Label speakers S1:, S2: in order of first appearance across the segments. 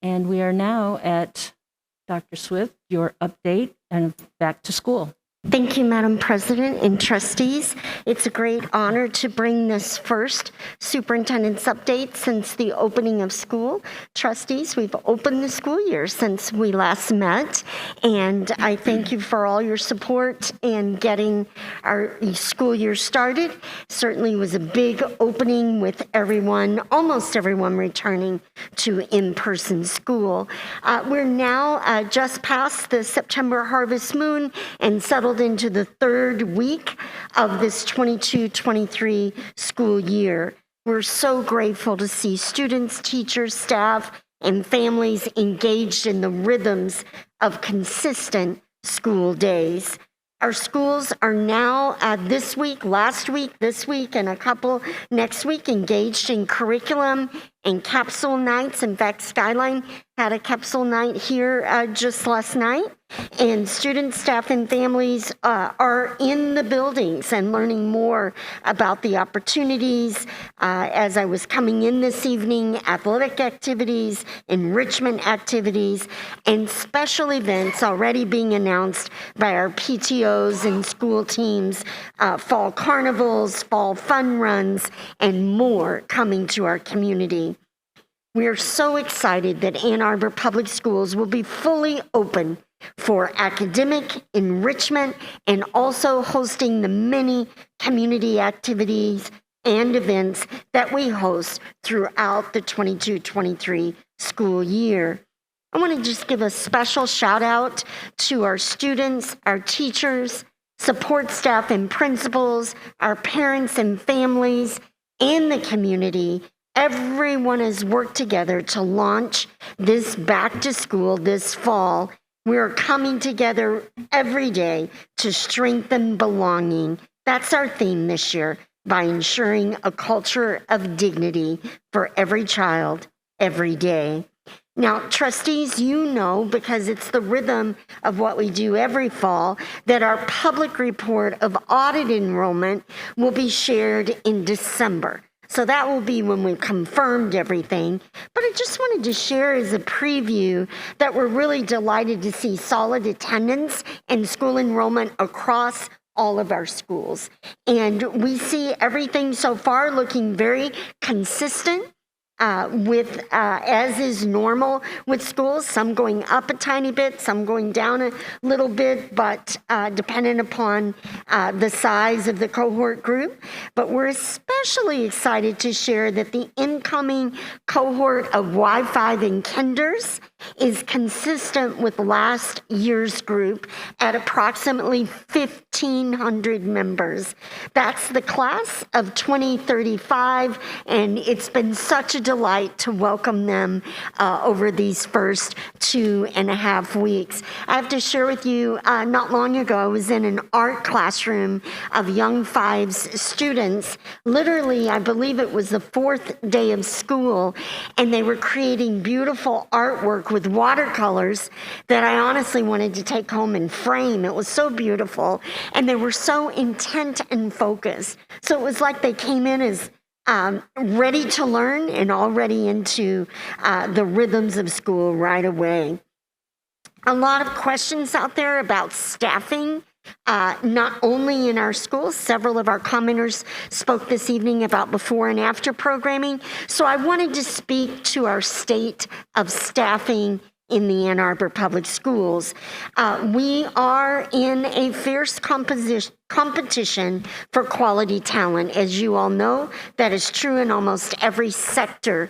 S1: And we are now at Dr. Swift, your update and back to school.
S2: Thank you, Madam President and trustees. It's a great honor to bring this first superintendent's update since the opening of school. Trustees, we've opened the school year since we last met, and I thank you for all your support in getting our school year started. Certainly was a big opening with everyone, almost everyone returning to in-person school. We're now just past the September harvest moon and settled into the third week of this 22-23 school year. We're so grateful to see students, teachers, staff, and families engaged in the rhythms of consistent school days. Our schools are now this week, last week, this week, and a couple next week engaged in curriculum and capsule nights. In fact, Skyline had a capsule night here just last night. And students, staff, and families are in the buildings and learning more about the opportunities. As I was coming in this evening, athletic activities, enrichment activities, and special events already being announced by our PTOs and school teams, fall carnivals, fall fun runs, and more coming to our community. We are so excited that Ann Arbor Public Schools will be fully open for academic enrichment and also hosting the many community activities and events that we host throughout the 22-23 school year. I want to just give a special shout out to our students, our teachers, support staff and principals, our parents and families, and the community. Everyone has worked together to launch this back to school this fall. We are coming together every day to strengthen belonging. That's our theme this year, by ensuring a culture of dignity for every child, every day. Now, trustees, you know, because it's the rhythm of what we do every fall, that our public report of audit enrollment will be shared in December. So that will be when we've confirmed everything. But I just wanted to share as a preview that we're really delighted to see solid attendance and school enrollment across all of our schools. And we see everything so far looking very consistent with as is normal with schools, some going up a tiny bit, some going down a little bit, but dependent upon the size of the cohort group. But we're especially excited to share that the incoming cohort of Y5 and Kinders is consistent with last year's group at approximately 1,500 members. That's the class of 2035, and it's been such a delight to welcome them over these first 2.5 weeks. I have to share with you, not long ago, I was in an art classroom of Young Fives students. Literally, I believe it was the 4th day of school, and they were creating beautiful artwork with watercolors that I honestly wanted to take home and frame. It was so beautiful, and they were so intent and focused. So it was like they came in as ready to learn and already into the rhythms of school right away. A lot of questions out there about staffing, not only in our schools. Several of our commenters spoke this evening about before and after programming. So I wanted to speak to our state of staffing in the Ann Arbor Public Schools. We are in a fierce competition for quality talent. As you all know, that is true in almost every sector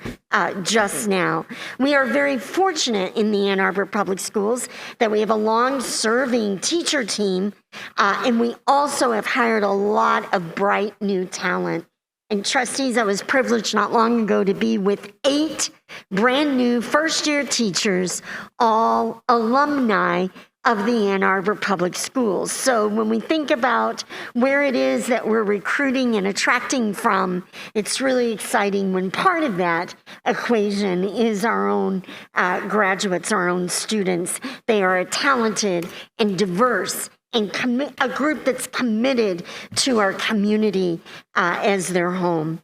S2: just now. We are very fortunate in the Ann Arbor Public Schools that we have a long-serving teacher team, and we also have hired a lot of bright new talent. And trustees, I was privileged not long ago to be with 8 brand new first-year teachers, all alumni of the Ann Arbor Public Schools. So when we think about where it is that we're recruiting and attracting from, it's really exciting when part of that equation is our own graduates, our own students. They are a talented and diverse and a group that's committed to our community as their home.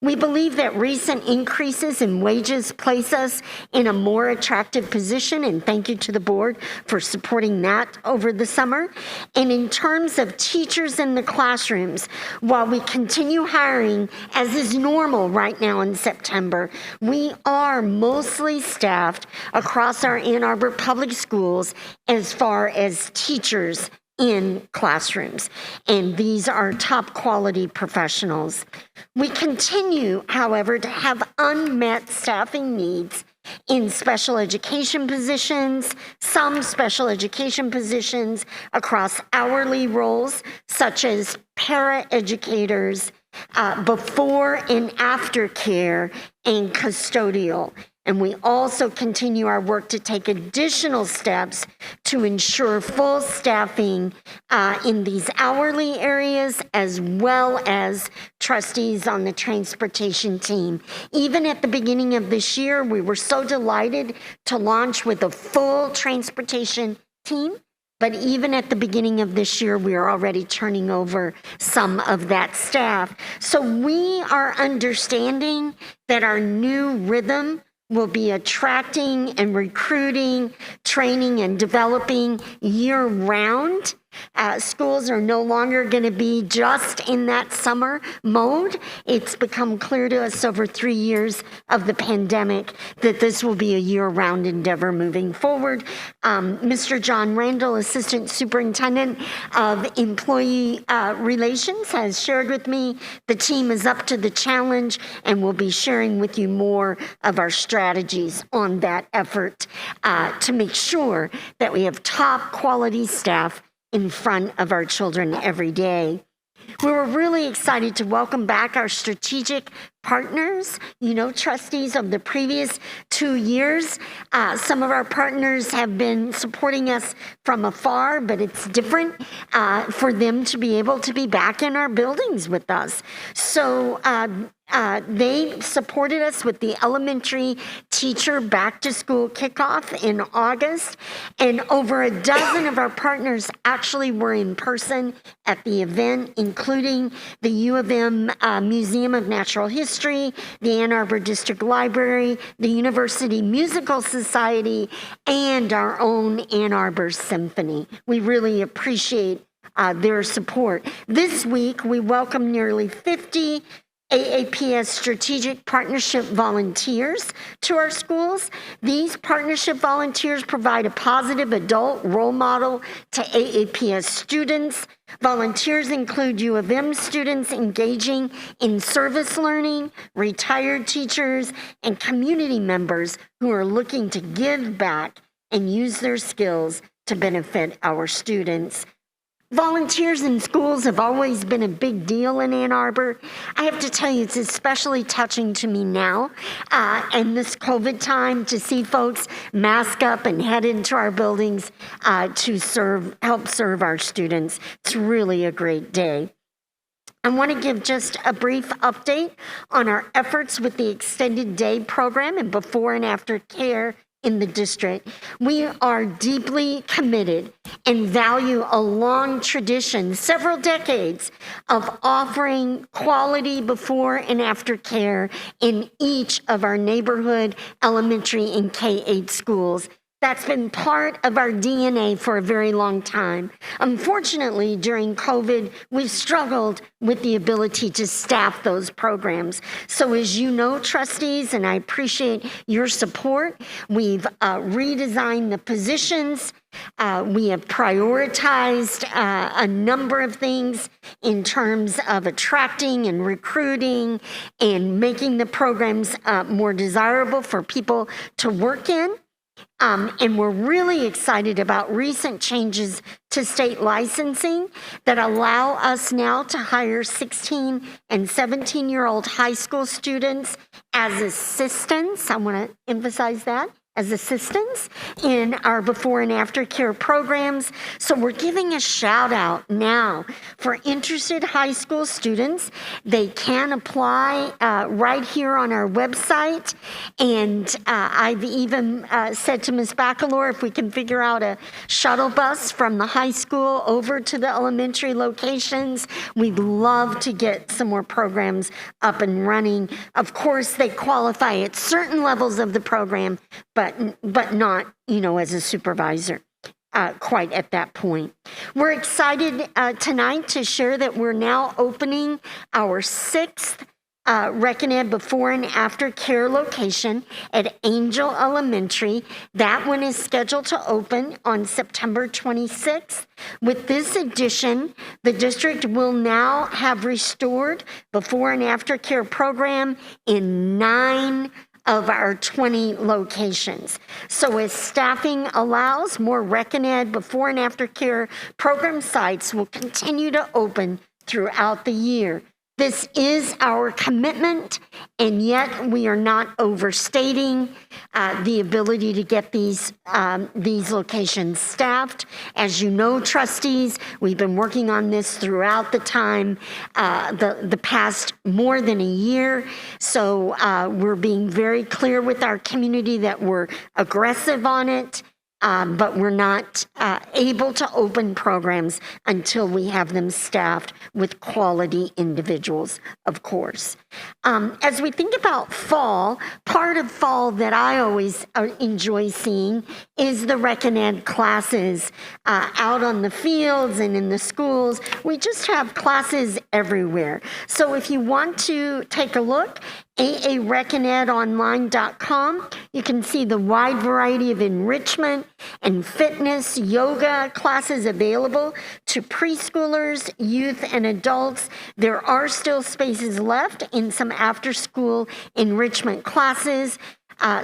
S2: We believe that recent increases in wages place us in a more attractive position, and thank you to the board for supporting that over the summer. And in terms of teachers in the classrooms, while we continue hiring, as is normal right now in September, we are mostly staffed across our Ann Arbor Public Schools as far as teachers in classrooms, and these are top quality professionals. We continue, however, to have unmet staffing needs in special education positions, some special education positions across hourly roles, such as paraeducators, before and after care, and custodial. And we also continue our work to take additional steps to ensure full staffing in these hourly areas, as well as trustees on the transportation team. Even at the beginning of this year, we were so delighted to launch with a full transportation team. But even at the beginning of this year, we are already turning over some of that staff. So we are understanding that our new rhythm will be attracting and recruiting, training and developing year-round. Schools are no longer going to be just in that summer mode. It's become clear to us over 3 years of the pandemic that this will be a year-round endeavor moving forward. Mr. John Randall, Assistant Superintendent of Employee Relations, has shared with me the team is up to the challenge and will be sharing with you more of our strategies on that effort to make sure that we have top quality staff in front of our children every day. We were really excited to welcome back our strategic partners, trustees of the previous 2 years. Some of our partners have been supporting us from afar, but it's different for them to be able to be back in our buildings with us. So they supported us with the elementary teacher back to school kickoff in August, and over a dozen of our partners actually were in person at the event, including the U of M Museum of Natural History, the Ann Arbor District Library, the University Musical Society, and our own Ann Arbor Symphony. We really appreciate their support. This week, we welcome nearly 50 AAPS Strategic Partnership volunteers to our schools. These partnership volunteers provide a positive adult role model to AAPS students. Volunteers include U of M students engaging in service learning, retired teachers, and community members who are looking to give back and use their skills to benefit our students. Volunteers in schools have always been a big deal in Ann Arbor. I have to tell you, it's especially touching to me now in this COVID time to see folks mask up and head into our buildings to help serve our students. It's really a great day. I want to give just a brief update on our efforts with the extended day program and before and after care in the district. We are deeply committed and value a long tradition, several decades, of offering quality before and after care in each of our neighborhood elementary and K-8 schools. That's been part of our DNA for a very long time. Unfortunately, during COVID, we've struggled with the ability to staff those programs. So as you know, trustees, and I appreciate your support, we've redesigned the positions. We have prioritized a number of things in terms of attracting and recruiting and making the programs more desirable for people to work in. And we're really excited about recent changes to state licensing that allow us now to hire 16 and 17-year-old high school students as assistants. I want to emphasize that, as assistants in our before and after care programs. So we're giving a shout out now for interested high school students. They can apply right here on our website. And I've even said to Ms. Bacalor, if we can figure out a shuttle bus from the high school over to the elementary locations, we'd love to get some more programs up and running. Of course, they qualify at certain levels of the program, but not, as a supervisor. Quite at that point. We're excited tonight to share that we're now opening our 6th Reckoned before and after care location at Angel Elementary. That one is scheduled to open on September 26th. With this addition, the district will now have restored before and after care program in 9 of our 20 locations. So as staffing allows, more Reckoned before and after care program sites will continue to open throughout the year. This is our commitment, and yet we are not overstating the ability to get these locations staffed. As you know, trustees, we've been working on this throughout the time, the past more than a year. So we're being very clear with our community that we're aggressive on it. But we're not able to open programs until we have them staffed with quality individuals, of course. As we think about fall, part of fall that I always enjoy seeing is the Reckoned classes out on the fields and in the schools. We just have classes everywhere. So if you want to take a look, aareckonedonline.com. You can see the wide variety of enrichment and fitness, yoga classes available to preschoolers, youth, and adults. There are still spaces left in some after-school enrichment classes.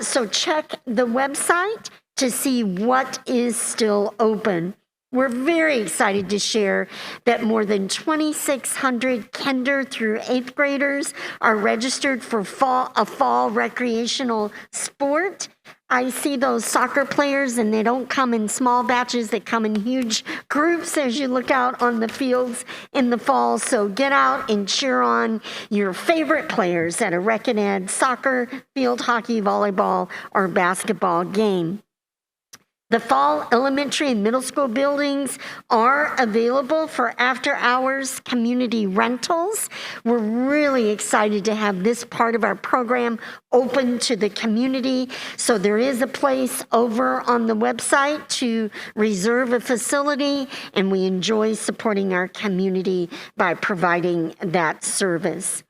S2: So check the website to see what is still open. We're very excited to share that more than 2,600 kinder through 8th graders are registered for a fall recreational sport. I see those soccer players, and they don't come in small batches. They come in huge groups as you look out on the fields in the fall. So get out and cheer on your favorite players at a Reckoned soccer, field hockey, volleyball, or basketball game. The fall elementary and middle school buildings are available for after-hours community rentals. We're really excited to have this part of our program open to the community. So there is a place over on the website to reserve a facility, and we enjoy supporting our community by providing that service.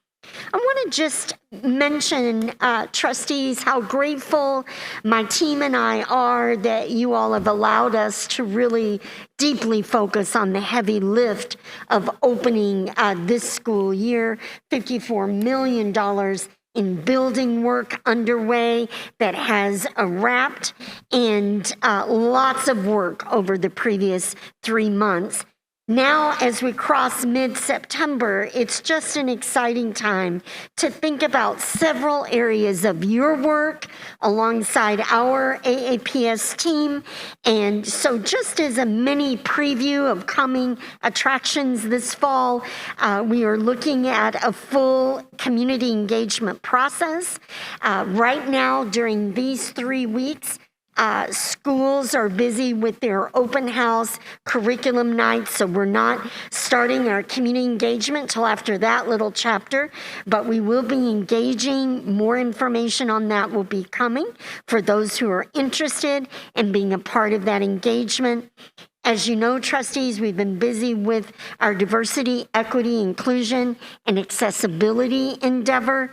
S2: I want to just mention, trustees, how grateful my team and I are that you all have allowed us to really deeply focus on the heavy lift of opening this school year. $54 million in building work underway that has wrapped, and lots of work over the previous 3 months. Now, as we cross mid-September, it's just an exciting time to think about several areas of your work alongside our AAPS team. And so just as a mini preview of coming attractions this fall, we are looking at a full community engagement process. Right now, during these 3 weeks, schools are busy with their open house curriculum nights, so we're not starting our community engagement till after that little chapter, but we will be engaging. More information on that will be coming for those who are interested in being a part of that engagement. As you know, trustees, we've been busy with our diversity, equity, inclusion, and accessibility endeavor.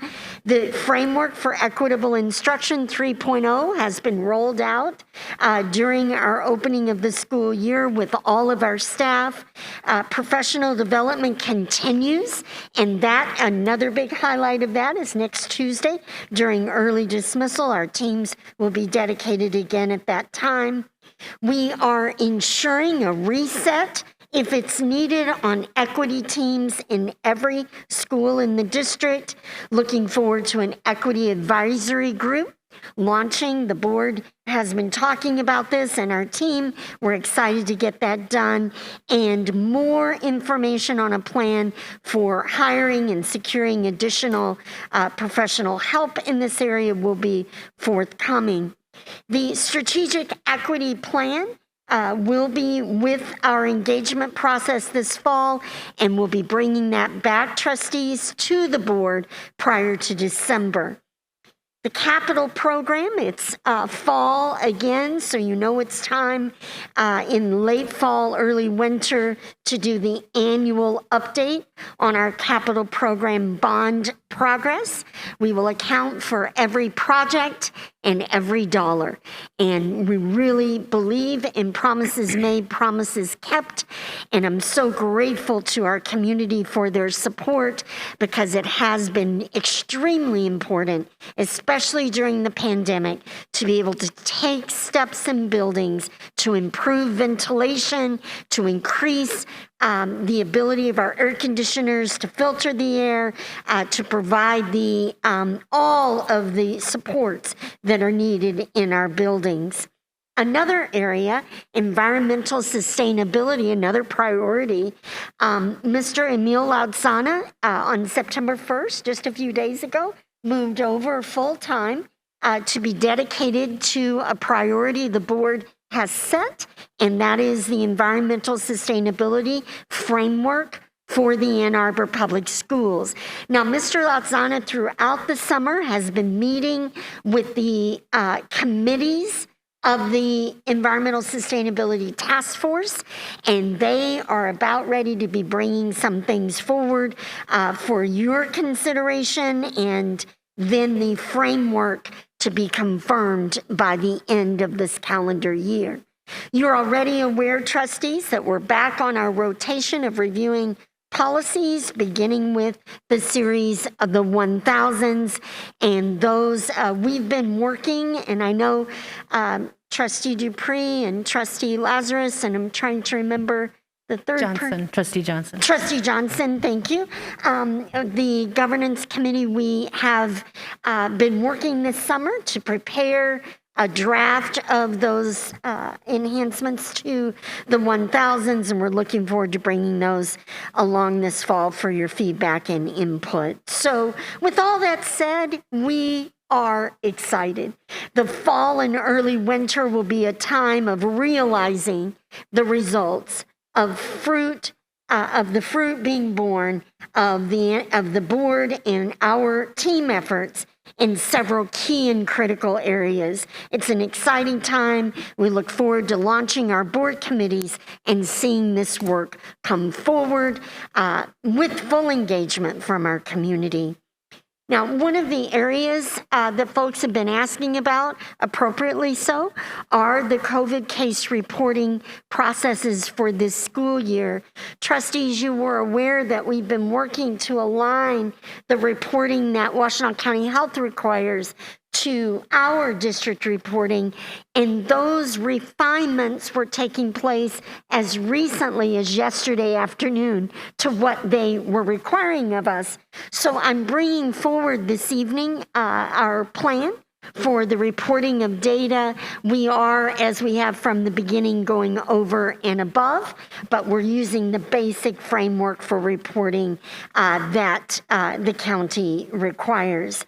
S2: The framework for equitable instruction 3.0 has been rolled out during our opening of the school year with all of our staff. Professional development continues, and that another big highlight of that is next Tuesday during early dismissal. Our teams will be dedicated again at that time. We are ensuring a reset if it's needed on equity teams in every school in the district. Looking forward to an equity advisory group launching. The board has been talking about this, and our team, we're excited to get that done. And more information on a plan for hiring and securing additional professional help in this area will be forthcoming. The strategic equity plan will be with our engagement process this fall, and we'll be bringing that back, trustees, to the board prior to December. The capital program, it's fall again, so you know it's time in late fall, early winter to do the annual update on our capital program bond progress. We will account for every project and every dollar. And we really believe in promises made, promises kept. And I'm so grateful to our community for their support, because it has been extremely important, especially during the pandemic, to be able to take steps in buildings to improve ventilation, to increase the ability of our air conditioners to filter the air, to provide the all of the supports that are needed in our buildings. Another area, environmental sustainability, another priority. Mr. Emil Laudzana on September 1st, just a few days ago, moved over full-time to be dedicated to a priority the board has set, and that is the environmental sustainability framework for the Ann Arbor Public Schools. Now, Mr. Laudzana throughout the summer has been meeting with the committees of the Environmental Sustainability Task Force, and they are about ready to be bringing some things forward for your consideration, and then the framework to be confirmed by the end of this calendar year. You're already aware, trustees, that we're back on our rotation of reviewing policies, beginning with the series of the 1000s, and those we've been working, and I know Trustee Dupree and Trustee Lazarus, and I'm trying to remember the third
S1: Trustee Johnson.
S2: Trustee Johnson, thank you. The governance committee, we have been working this summer to prepare a draft of those enhancements to the 1000s, and we're looking forward to bringing those along this fall for your feedback and input. So with all that said, we are excited. The fall and early winter will be a time of realizing the results of the fruit being born of the board and our team efforts in several key and critical areas. It's an exciting time. We look forward to launching our board committees and seeing this work come forward with full engagement from our community. Now, one of the areas that folks have been asking about, appropriately so, are the COVID case reporting processes for this school year. Trustees, you were aware that we've been working to align the reporting that Washtenaw County Health requires to our district reporting, and those refinements were taking place as recently as yesterday afternoon to what they were requiring of us. So I'm bringing forward this evening our plan for the reporting of data. We are, as we have from the beginning, going over and above, but we're using the basic framework for reporting that the county requires.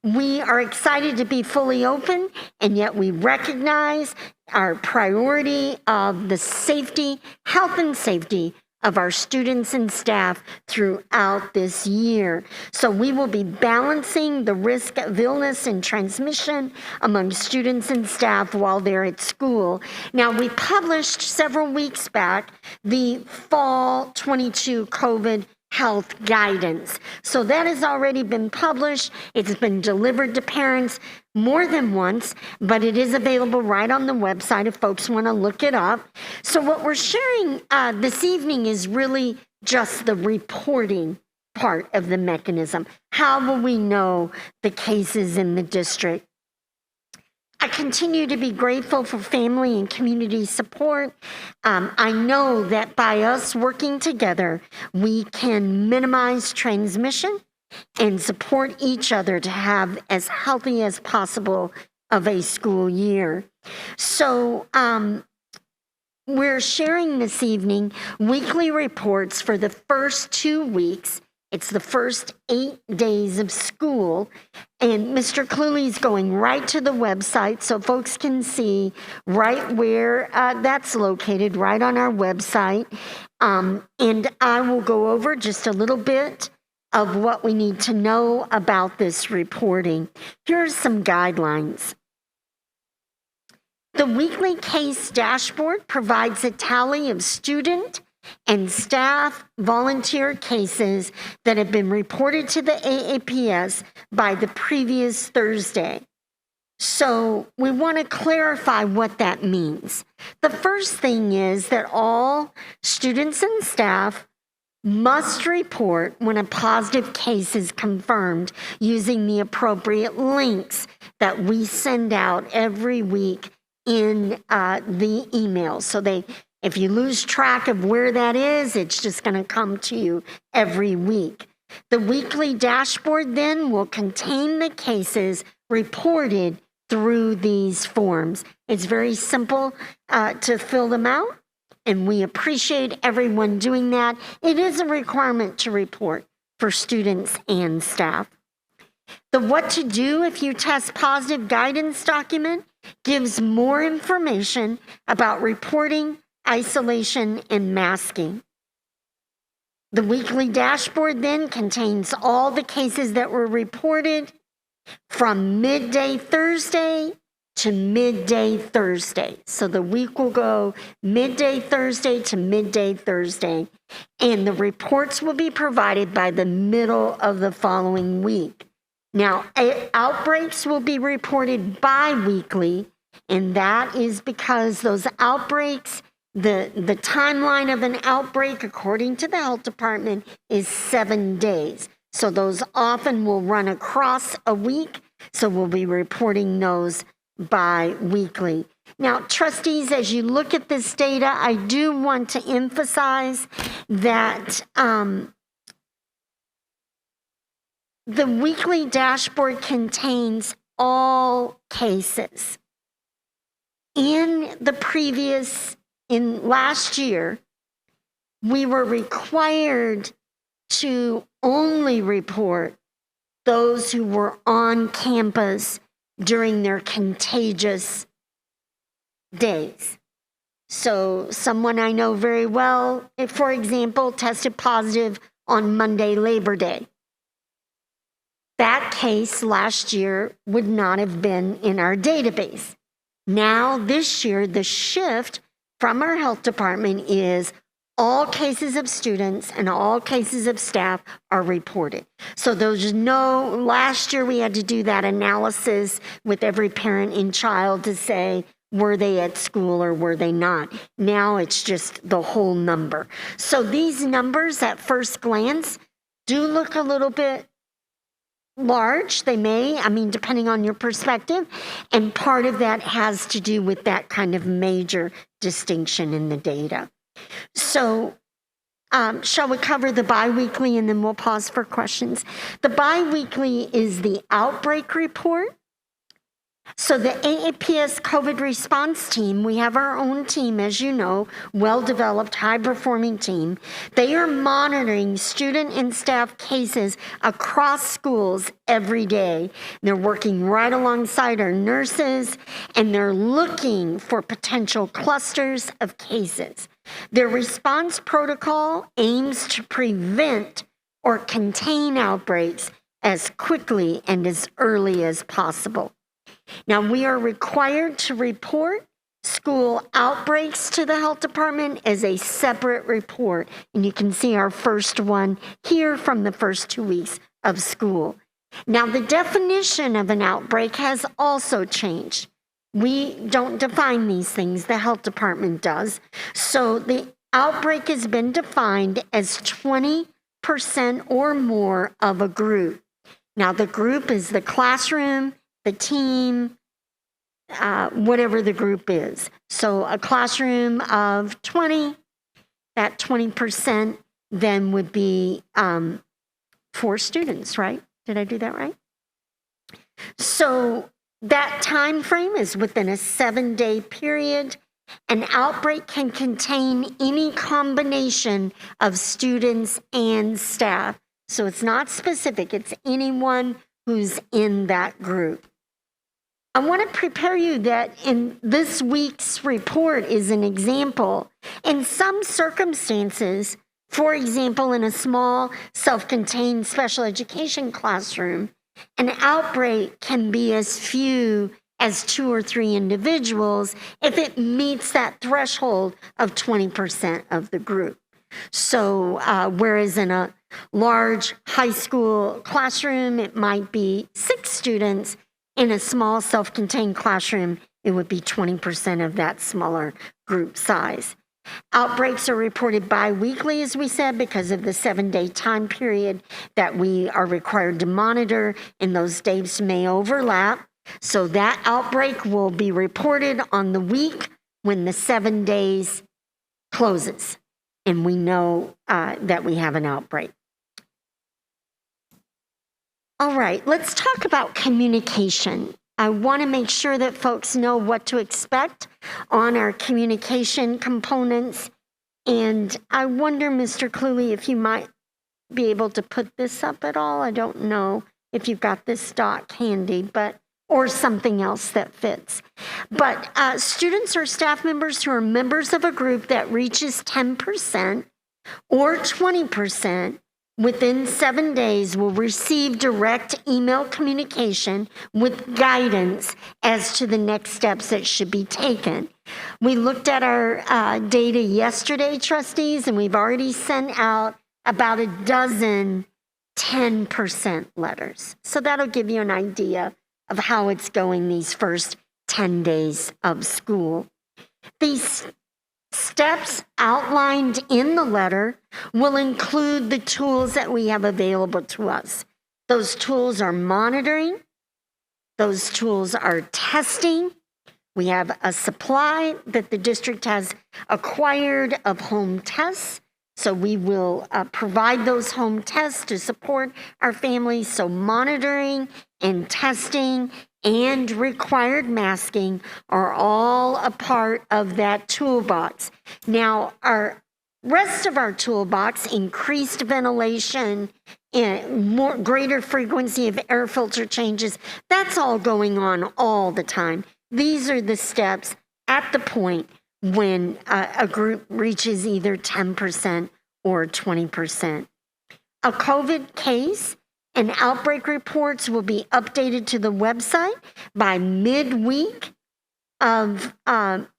S2: We are excited to be fully open, and yet we recognize our priority of the safety, health and safety of our students and staff throughout this year. So we will be balancing the risk of illness and transmission among students and staff while they're at school. Now, we published several weeks back the fall 22 COVID health guidance. So that has already been published. It's been delivered to parents more than once, but it is available right on the website if folks want to look it up. So what we're sharing this evening is really just the reporting part of the mechanism. How will we know the cases in the district? I continue to be grateful for family and community support. I know that by us working together, we can minimize transmission and support each other to have as healthy as possible of a school year. So we're sharing this evening weekly reports for the first 2 weeks. It's the first 8 days of school. And Mr. Cluley is going right to the website so folks can see right where that's located, right on our website. And I will go over just a little bit of what we need to know about this reporting. Here are some guidelines. The weekly case dashboard provides a tally of student and staff volunteer cases that have been reported to the AAPS by the previous Thursday. So we want to clarify what that means. The first thing is that all students and staff must report when a positive case is confirmed using the appropriate links that we send out every week in the email. So if you lose track of where that is, it's just going to come to you every week. The weekly dashboard then will contain the cases reported through these forms. It's very simple to fill them out, and we appreciate everyone doing that. It is a requirement to report for students and staff. The what to do if you test positive guidance document gives more information about reporting, isolation, and masking. The weekly dashboard then contains all the cases that were reported from midday Thursday to midday Thursday. So the week will go midday Thursday to midday Thursday, and the reports will be provided by the middle of the following week. Now, outbreaks will be reported bi-weekly, and that is because those outbreaks, the timeline of an outbreak, according to the health department, is 7 days. So those often will run across a week, so we'll be reporting those bi-weekly. Now, trustees, as you look at this data, I do want to emphasize that the weekly dashboard contains all cases. In last year, we were required to only report those who were on campus during their contagious days. So someone I know very well, for example, tested positive on Monday, Labor Day. That case last year would not have been in our database. Now, this year, the shift from our health department is all cases of students and all cases of staff are reported. So last year we had to do that analysis with every parent and child to say, were they at school or were they not? Now it's just the whole number. So these numbers at first glance do look a little bit large. They may, depending on your perspective. And part of that has to do with that kind of major distinction in the data. So shall we cover the biweekly and then we'll pause for questions? The biweekly is the outbreak report. So the AAPS COVID response team, we have our own team, as you know, well-developed, high-performing team. They are monitoring student and staff cases across schools every day. They're working right alongside our nurses, and they're looking for potential clusters of cases. Their response protocol aims to prevent or contain outbreaks as quickly and as early as possible. Now, we are required to report school outbreaks to the health department as a separate report. And you can see our first one here from the first 2 weeks of school. Now, the definition of an outbreak has also changed. We don't define these things, the health department does. So the outbreak has been defined as 20% or more of a group. Now, the group is the classroom, the team, whatever the group is. So a classroom of 20, that 20% then would be 4 students, right? Did I do that right? So that time frame is within a 7-day period. An outbreak can contain any combination of students and staff. So it's not specific, it's anyone who's in that group. I want to prepare you that in this week's report is an example. In some circumstances, for example, in a small self-contained special education classroom, an outbreak can be as few as 2 or 3 individuals if it meets that threshold of 20% of the group. So whereas in a large high school classroom, it might be 6 students, in a small self-contained classroom, it would be 20% of that smaller group size. Outbreaks are reported bi-weekly, as we said, because of the 7-day time period that we are required to monitor, and those dates may overlap. So that outbreak will be reported on the week when the 7 days closes, and we know that we have an outbreak. All right, let's talk about communication. I want to make sure that folks know what to expect on our communication components. And I wonder, Mr. Cluley, if you might be able to put this up at all. I don't know if you've got this doc handy, or something else that fits. But students or staff members who are members of a group that reaches 10% or 20% within 7 days will receive direct email communication with guidance as to the next steps that should be taken. We looked at our data yesterday, trustees, and we've already sent out about a dozen 10% letters. So that'll give you an idea of how it's going these first 10 days of school. These steps outlined in the letter will include the tools that we have available to us. Those tools are monitoring. Those tools are testing. We have a supply that the district has acquired of home tests. So we will provide those home tests to support our families. So monitoring and testing and required masking are all a part of that toolbox. Now, our rest of our toolbox, increased ventilation and greater frequency of air filter changes, that's all going on all the time. These are the steps at the point when a group reaches either 10% or 20%. A COVID case and outbreak reports will be updated to the website by midweek of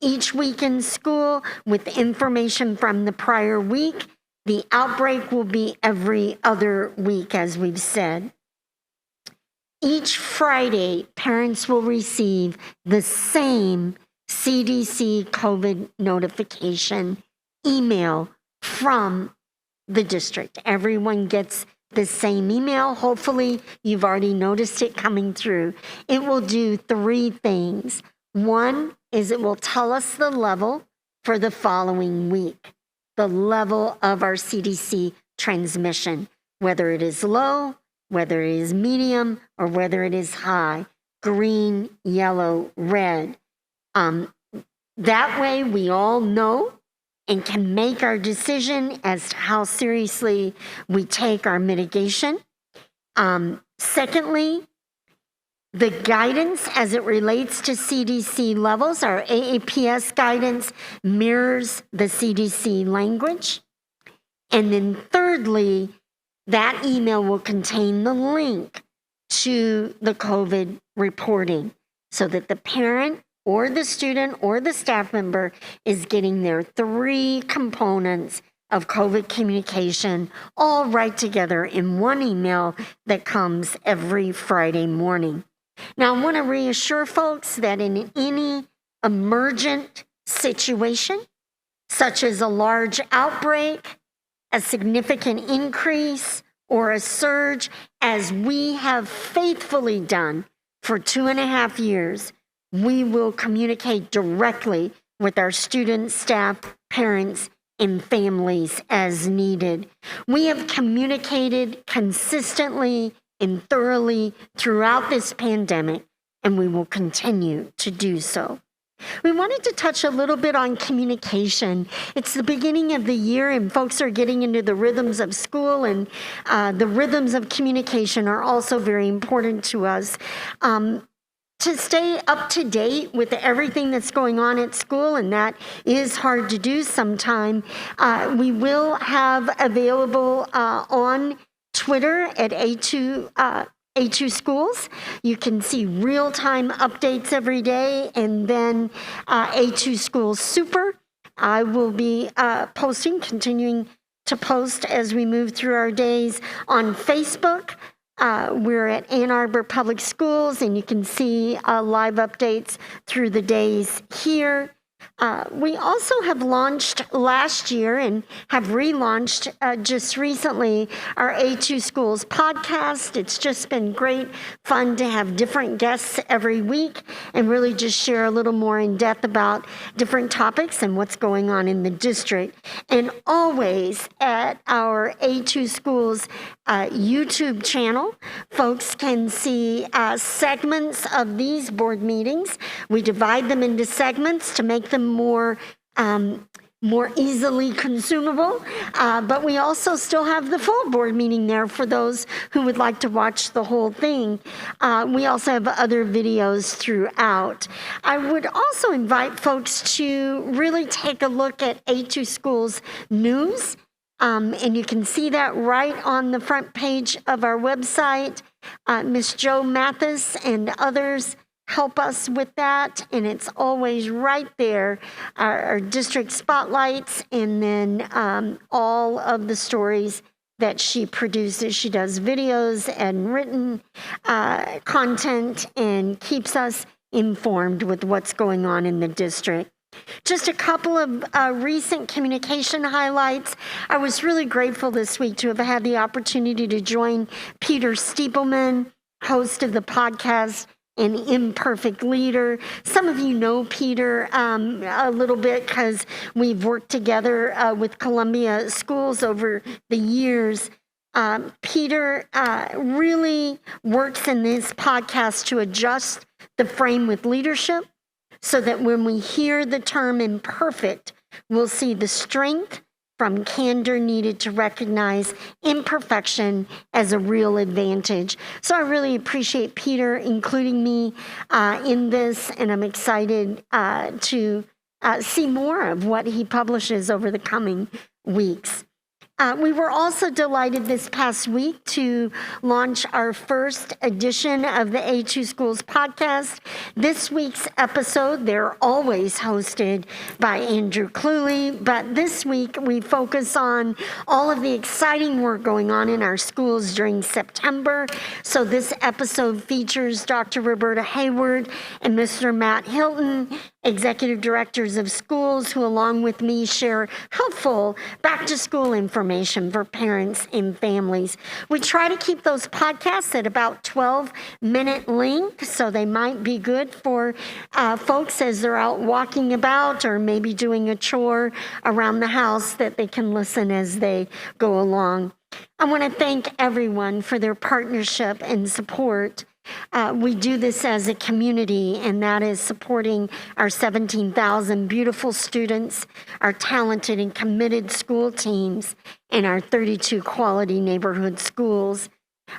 S2: each week in school with information from the prior week. The outbreak will be every other week, as we've said. Each Friday, parents will receive the same CDC COVID notification email from the district. Everyone gets the same email. Hopefully, you've already noticed it coming through. It will do 3 things. One is it will tell us the level for the following week, the level of our CDC transmission, whether it is low, whether it is medium, or whether it is high, green, yellow, red. That way we all know and can make our decision as to how seriously we take our mitigation. Secondly, the guidance as it relates to CDC levels, our AAPS guidance mirrors the CDC language. And then thirdly, that email will contain the link to the COVID reporting so that the parent or the student or the staff member is getting their 3 components of COVID communication all right together in one email that comes every Friday morning. Now, I want to reassure folks that in any emergent situation, such as a large outbreak, a significant increase, or a surge, as we have faithfully done for 2.5 years, we will communicate directly with our students, staff, parents, and families as needed. We have communicated consistently and thoroughly throughout this pandemic, and we will continue to do so. We wanted to touch a little bit on communication. It's the beginning of the year, and folks are getting into the rhythms of school, and the rhythms of communication are also very important to us. To stay up to date with everything that's going on at school, and that is hard to do sometime, we will have available on Twitter at A2 Schools. You can see real-time updates every day, and then A2 Schools Super. I will be continuing to post as we move through our days on Facebook. We're at Ann Arbor Public Schools, and you can see live updates through the days here. We also have launched last year and have relaunched just recently our A2 Schools podcast. It's just been great fun to have different guests every week and really just share a little more in depth about different topics and what's going on in the district. And always at our A2 Schools YouTube channel, folks can see segments of these board meetings. We divide them into segments to make them more easily consumable, but we also still have the full board meeting there for those who would like to watch the whole thing. We also have other videos throughout. I would also invite folks to really take a look at A2 Schools News, and you can see that right on the front page of our website. Miss Jo Mathis and others help us with that, and it's always right there, our district spotlights, and then all of the stories that she produces. She does videos and written content and keeps us informed with what's going on in the district. Just a couple of recent communication highlights. I was really grateful this week to have had the opportunity to join Peter Stiepelman, host of the podcast An Imperfect Leader. Some of you know Peter a little bit because we've worked together with Columbia Schools over the years. Peter really works in this podcast to adjust the frame with leadership so that when we hear the term imperfect, we'll see the strength from candor needed to recognize imperfection as a real advantage. So I really appreciate Peter including me in this, and I'm excited to see more of what he publishes over the coming weeks. We were also delighted this past week to launch our first edition of the A2 Schools podcast. This week's episode, they're always hosted by Andrew Cluley, but this week we focus on all of the exciting work going on in our schools during September. So this episode features Dr. Roberta Hayward and Mr. Matt Hilton, executive directors of schools, who along with me share helpful back-to-school information for parents and families. We try to keep those podcasts at about 12-minute length, so they might be good for folks as they're out walking about or maybe doing a chore around the house, that they can listen as they go along. I want to thank everyone for their partnership and support. We do this as a community, and that is supporting our 17,000 beautiful students, our talented and committed school teams, and our 32 quality neighborhood schools.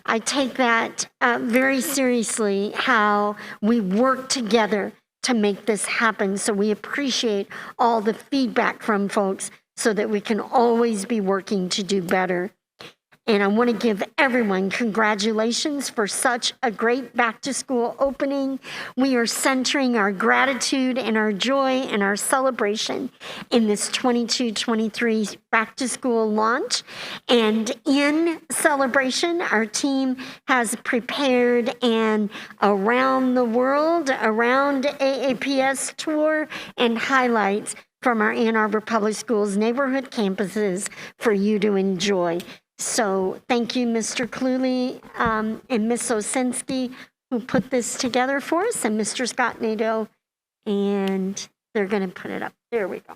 S2: I take that very seriously, how we work together to make this happen. So we appreciate all the feedback from folks so that we can always be working to do better. And I want to give everyone congratulations for such a great back-to-school opening. We are centering our gratitude and our joy and our celebration in this 22-23 back-to-school launch. And in celebration, our team has prepared an around the world, around AAPS tour and highlights from our Ann Arbor Public Schools neighborhood campuses for you to enjoy. So thank you, Mr. Cluley and Ms. Osinski, who put this together for us, and Mr. Scott Nadeau, and they're going to put it up. There we go.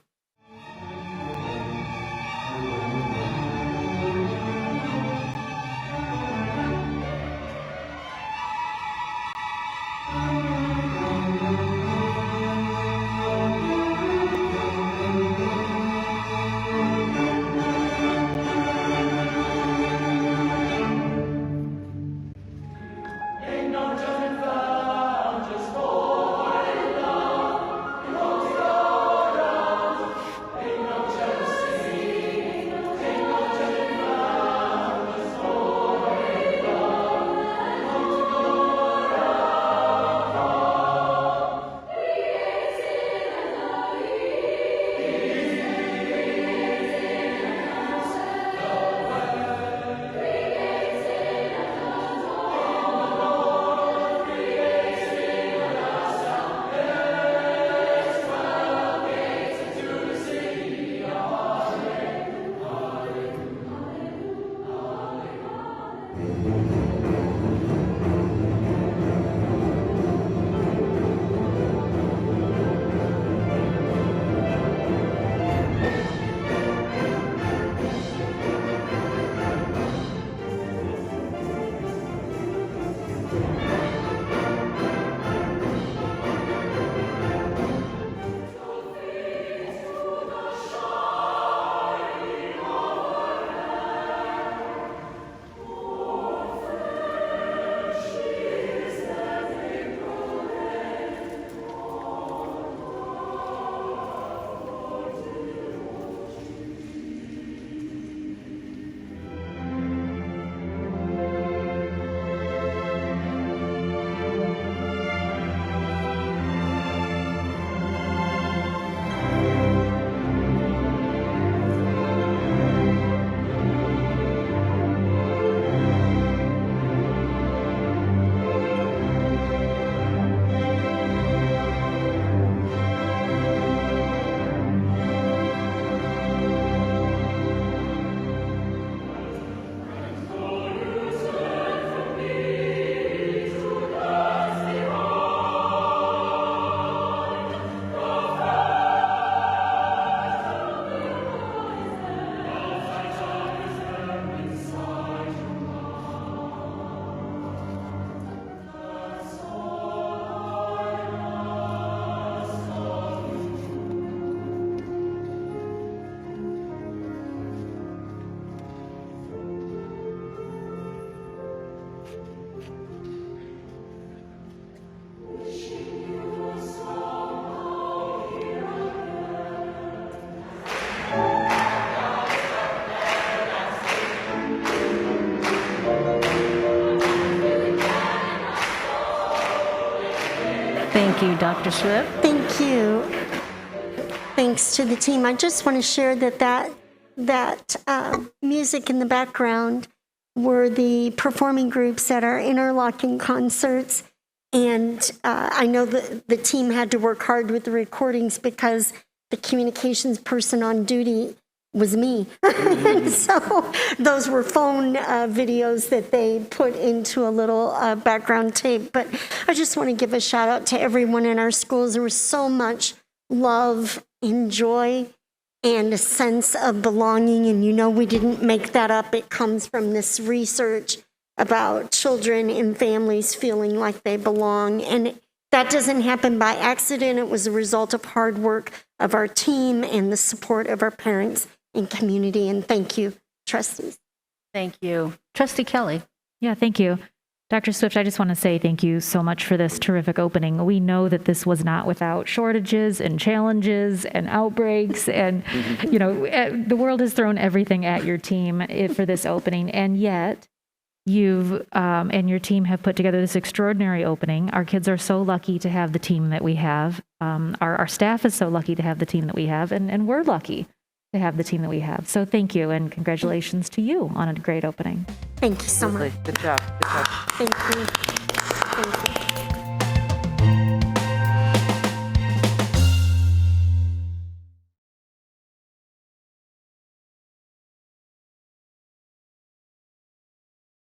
S1: Thank you, Dr. Swift.
S2: Thank you. Thanks to the team. I just want to share that music in the background were the performing groups at our interlocking concerts. And I know that the team had to work hard with the recordings because the communications person on duty was me. And so those were phone videos that they put into a little background tape. But I just want to give a shout out to everyone in our schools. There was so much love and joy and a sense of belonging. And you know, we didn't make that up. It comes from this research about children and families feeling like they belong. And that doesn't happen by accident. It was a result of hard work of our team and the support of our parents and community. And thank you, trustees.
S1: Thank you. Trustee Kelly.
S3: Yeah, thank you. Dr. Swift, I just want to say thank you so much for this terrific opening. We know that this was not without shortages and challenges and outbreaks. And, you know, the world has thrown everything at your team for this opening. And yet, you've and your team have put together this extraordinary opening. Our kids are so lucky to have the team that we have. Our staff is so lucky to have the team that we have. And we're lucky to have the team that we have. So thank you, and congratulations to you on a great opening.
S2: Thank you so much.
S4: Good job. Good job.
S2: Thank you. Thank you.